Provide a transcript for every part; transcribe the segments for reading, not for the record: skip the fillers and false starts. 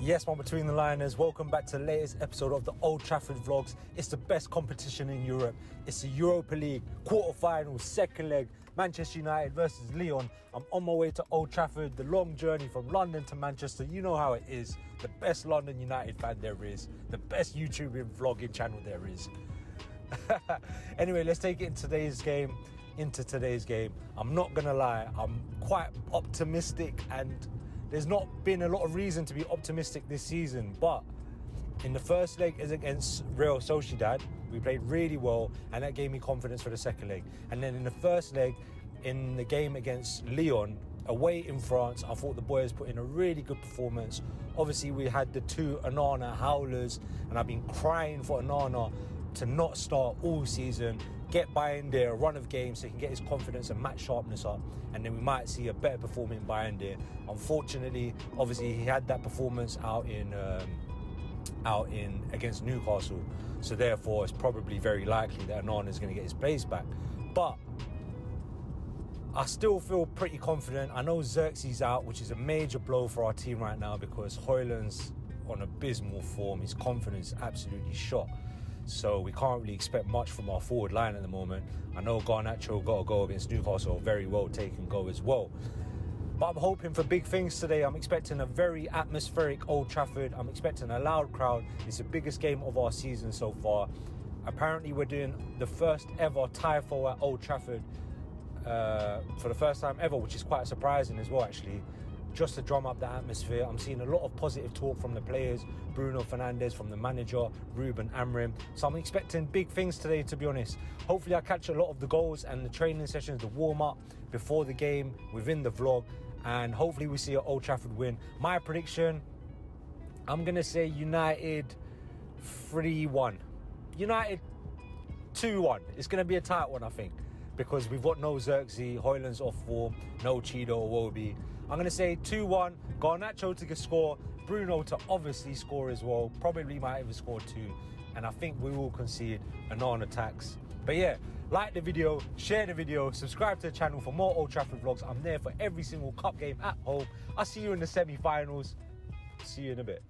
Yes, my Between the Liners, welcome back to the latest episode of the Old Trafford vlogs. It's the best competition in Europe. It's the Europa League, quarter-final, second leg, Manchester United versus Lyon. I'm on my way to Old Trafford, the long journey from London to Manchester. You know how it is. The best London United fan there is. The best YouTubing vlogging channel there is. Anyway, let's take it into today's game. I'm not going to lie, I'm quite optimistic and there's not been a lot of reason to be optimistic this season, but in the first leg is against Real Sociedad, we played really well and that gave me confidence for the second leg. And then in the first leg, in the game against Lyon, away in France, I thought the boys put in a really good performance. Obviously, we had the two Onana howlers and I've been crying for Onana to not start all season, get Bayern a run of games so he can get his confidence and match sharpness up, and then we might see a better performing Bayern. Unfortunately, obviously he had that performance out in against Newcastle, so therefore it's probably very likely that Onana is going to get his place back. But I still feel pretty confident. I know Xerxes out, which is a major blow for our team right now because Højlund's on abysmal form. His confidence is absolutely shot. So we can't really expect much from our forward line at the moment. I know Garnacho got a goal against Newcastle, a very well taken goal as well. But I'm hoping for big things today. I'm expecting a very atmospheric Old Trafford. I'm expecting a loud crowd. It's the biggest game of our season so far. Apparently we're doing the first ever TIFO at Old Trafford for the first time ever, which is quite surprising as well actually. Just to drum up the atmosphere. I'm seeing a lot of positive talk from the players, Bruno Fernandes, from the manager, Ruben Amorim. So I'm expecting big things today, to be honest. Hopefully I catch a lot of the goals and the training sessions, the warm-up before the game, within the vlog. And hopefully we see an Old Trafford win. My prediction, I'm going to say United 3-1. United 2-1. It's going to be a tight one, I think, because we've got no Xerxes, Højlund's off form, no Cheeto or Wobie. I'm going to say 2-1, Garnacho to score, Bruno to obviously score as well, probably might even score 2, and I think we will concede a non-attacks. But yeah, like the video, share the video, subscribe to the channel for more Old Trafford vlogs. I'm there for every single cup game at home. I'll see you in the semi-finals. See you in a bit.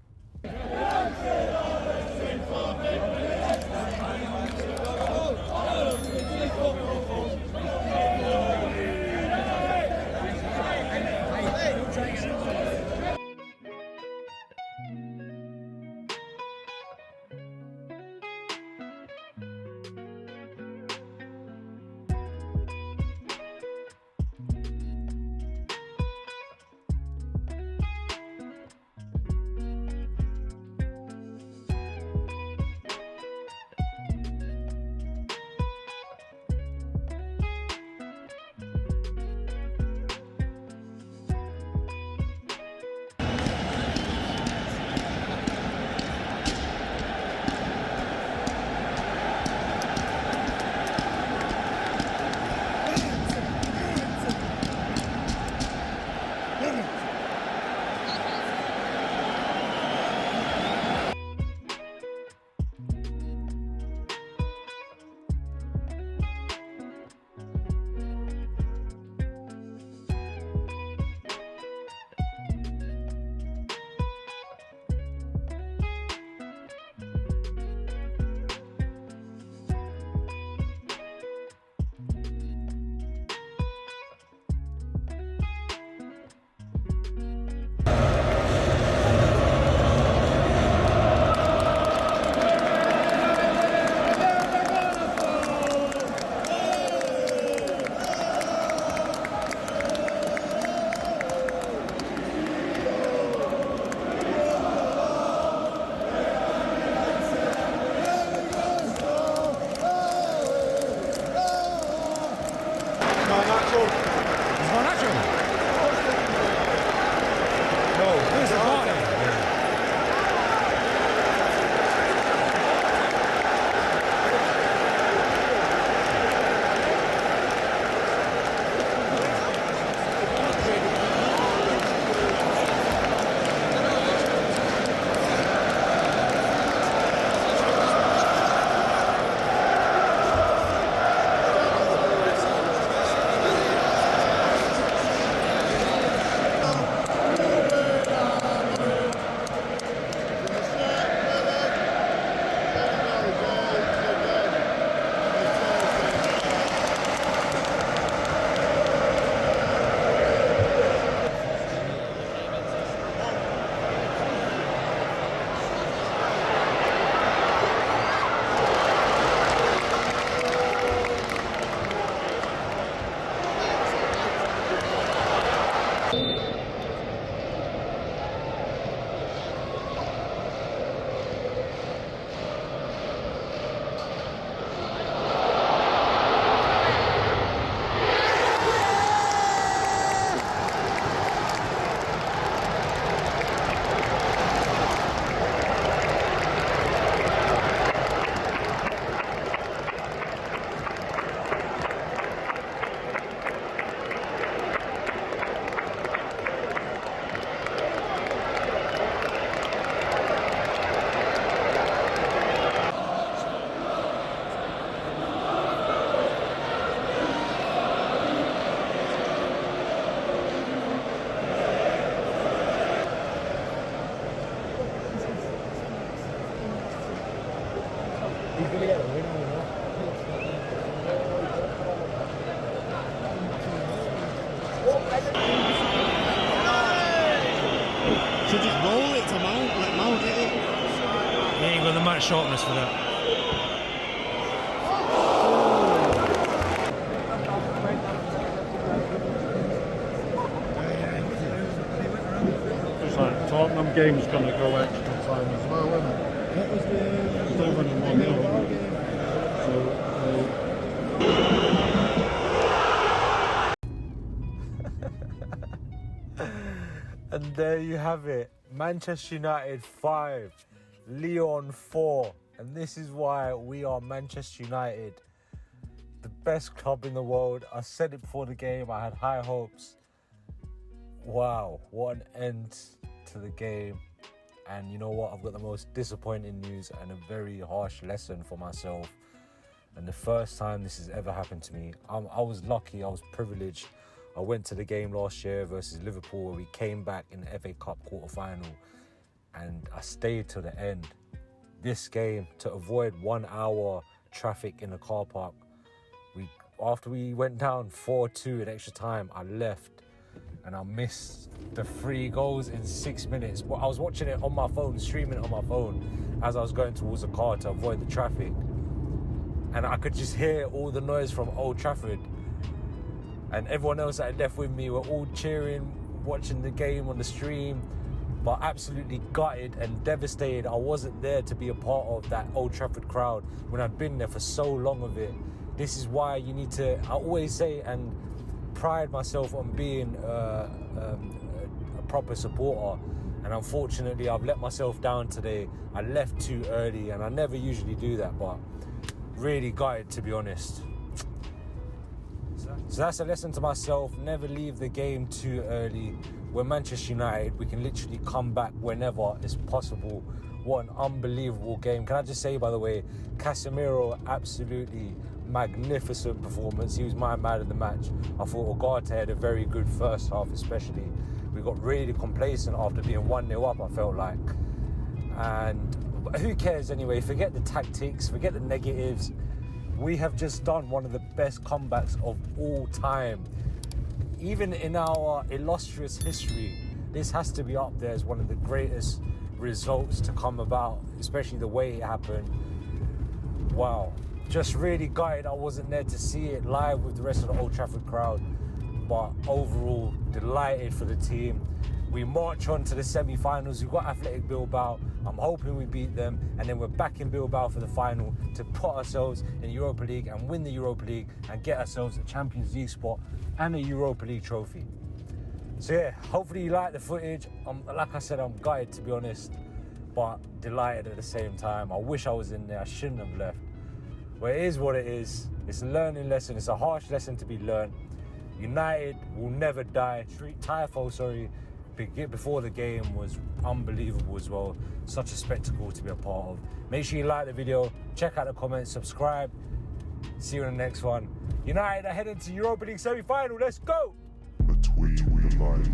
He's going to get a win, you know. Should just roll it to Mount, let Mount hit it. He ain't got the match sharpness for that. Just like Tottenham game's going to go extra time as well, isn't it? What was the... It's over in 1-0. And there you have it. Manchester United 5, Lyon 4. And this is why we are Manchester United, the best club in the world. I said it before the game. I had high hopes. Wow, what an end to the game. And you know what? I've got the most disappointing news and a very harsh lesson for myself. And the first time this has ever happened to me. I was lucky, I was privileged. I went to the game last year versus Liverpool where we came back in the FA Cup quarter-final and I stayed till the end. This game, to avoid 1 hour traffic in the car park, after we went down 4-2 in extra time, I left and I missed the 3 goals in 6 minutes. But I was watching it on my phone, streaming it on my phone as I was going towards the car to avoid the traffic. And I could just hear all the noise from Old Trafford. And everyone else that had left with me were all cheering, watching the game on the stream, but absolutely gutted and devastated. I wasn't there to be a part of that Old Trafford crowd when I'd been there for so long of it. This is why you need to, I always say and pride myself on being a proper supporter. And unfortunately, I've let myself down today. I left too early and I never usually do that, but really gutted to be honest. So that's a lesson to myself. Never leave the game too early. We're Manchester United. We can literally come back whenever it's possible. What an unbelievable game. Can I just say, by the way, Casemiro, absolutely magnificent performance. He was my man of the match. I thought Ugarte had a very good first half especially. We got really complacent after being 1-0 up, I felt like. And who cares anyway? Forget the tactics, forget the negatives. We have just done one of the best comebacks of all time. Even in our illustrious history, this has to be up there as one of the greatest results to come about, especially the way it happened. Wow. Just really gutted I wasn't there to see it live with the rest of the Old Trafford crowd. But overall, delighted for the team. We march on to the semi-finals. We've got Athletic Bilbao. I'm hoping we beat them. And then we're back in Bilbao for the final to put ourselves in the Europa League and win the Europa League and get ourselves a Champions League spot and a Europa League trophy. So yeah, hopefully you like the footage. Like I said, I'm gutted to be honest, but delighted at the same time. I wish I was in there. I shouldn't have left. But it is what it is. It's a learning lesson. It's a harsh lesson to be learned. United will never die. TIFO, before the game was unbelievable as well. Such a spectacle to be a part of. Make sure you like the video, check out the comments, subscribe. See you in the next one. United are heading to Europa League semi-final. Let's go! Between the lines.